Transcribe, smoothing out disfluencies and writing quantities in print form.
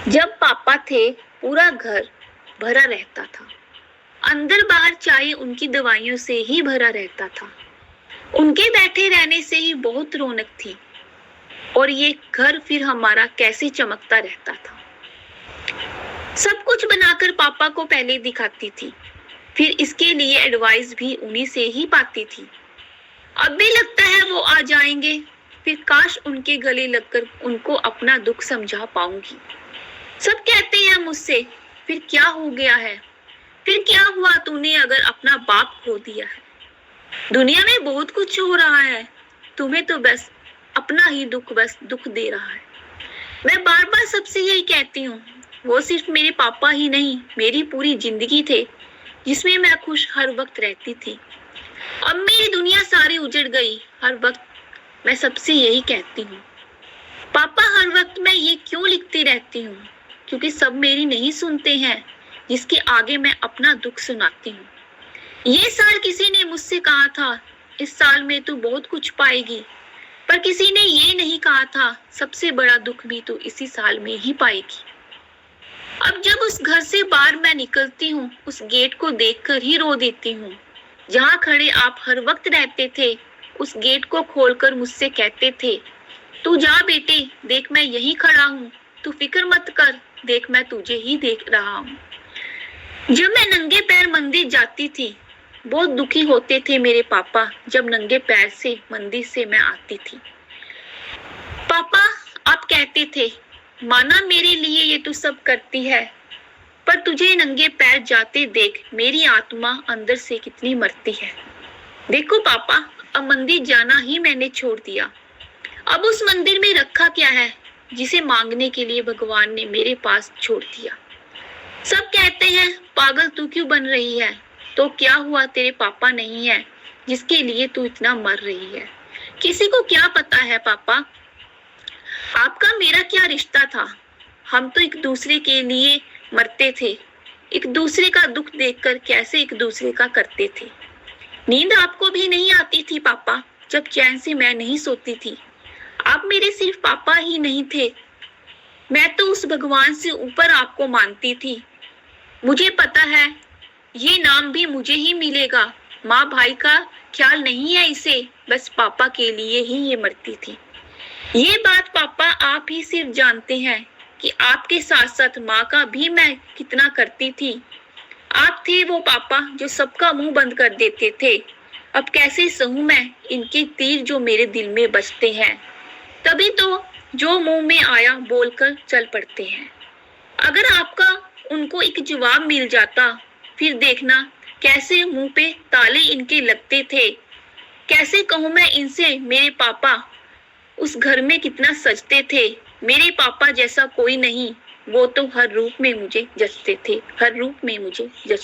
जब पापा थे, पूरा घर भरा रहता था। अंदर बाहर चाहे उनकी दवाइयों से ही भरा रहता था। उनके बैठे रहने से ही बहुत रौनक थी और ये घर फिर हमारा कैसे चमकता रहता था। सब कुछ बनाकर पापा को पहले दिखाती थी, फिर इसके लिए एडवाइस भी उन्हीं से ही पाती थी। अब भी लगता है वो आ जाएंगे, फिर काश उनके गले लगकर उनको अपना दुख समझा पाऊंगी। सब कहते हैं मुझसे, फिर क्या हो गया है? फिर क्या हुआ तूने अगर अपना बाप खो दिया है? दुनिया में बहुत कुछ हो रहा है, तुम्हें तो बस अपना ही दुख बस दुख दे रहा है। मैं बार बार सबसे यही कहती हूँ, वो सिर्फ मेरे पापा ही नहीं, मेरी पूरी जिंदगी थे जिसमें मैं खुश हर वक्त रहती थी। अब मेरी दुनिया सारी उजड़ गई। हर वक्त मैं सबसे यही कहती हूँ, पापा हर वक्त मैं ये क्यों लिखती रहती हूँ? क्योंकि सब मेरी नहीं सुनते हैं, जिसके आगे मैं अपना दुख सुनाती हूँ। ये साल किसी ने मुझसे कहा था, इस साल में तू बहुत कुछ पाएगी, पर किसी ने ये नहीं कहा था, सबसे बड़ा दुख भी तू इसी साल में ही पाएगी। अब जब उस घर से बाहर मैं निकलती हूँ, उस गेट को देखकर ही रो देती हूँ। जहाँ खड़े आप हर वक्त रहते थे, उस गेट को खोलकर मुझसे कहते थे, तू जा बेटे, देख मैं यहीं खड़ा हूँ, तू फिक्र मत कर, देख मैं तुझे ही देख रहा हूँ। जब मैं नंगे पैर मंदिर जाती थी, बहुत दुखी होते थे मेरे पापा जब नंगे पैर से मंदिर से मैं आती थी। पापा आप कहते थे, माना मेरे लिए ये तू सब करती है, पर तुझे नंगे पैर जाते देख मेरी आत्मा अंदर से कितनी मरती है। देखो पापा, अब मंदिर जाना ही मैंने छोड़ दिया। अब उस मंदिर में रखा क्या है जिसे मांगने के लिए भगवान ने मेरे पास छोड़ दिया। सब कहते हैं, पागल तू क्यों बन रही है? तो क्या हुआ, तेरे पापा नहीं है जिसके लिए तू इतना मर रही है? किसी को क्या पता है पापा, आपका मेरा क्या रिश्ता था? हम तो एक दूसरे के लिए मरते थे, एक दूसरे का दुख देखकर कैसे एक दूसरे का करते थे। नींद आपको भी नहीं आती थी पापा, जब चैन से मैं नहीं सोती थी। आप मेरे सिर्फ पापा ही नहीं थे, मैं तो उस भगवान से ऊपर आपको मानती थी। मुझे पता है ये नाम भी मुझे ही मिलेगा। माँ भाई का ख्याल नहीं है इसे, बस पापा के लिए ही ये मरती थी। ये बात पापा आप ही सिर्फ जानते हैं कि आपके साथ साथ माँ का भी मैं कितना करती थी। आप थे वो पापा जो सबका मुंह बंद कर देते थे। अब कैसे सहूं मैं इनके तीर जो मेरे दिल में बजते हैं। तभी तो जो मुंह में आया बोलकर चल पड़ते हैं। अगर आपका उनको एक जवाब मिल जाता, फिर देखना कैसे मुंह पे ताले इनके लगते थे। कैसे कहूं मैं इनसे, मेरे पापा उस घर में कितना सजते थे। मेरे पापा जैसा कोई नहीं, वो तो हर रूप में मुझे जचते थे, हर रूप में मुझे जचते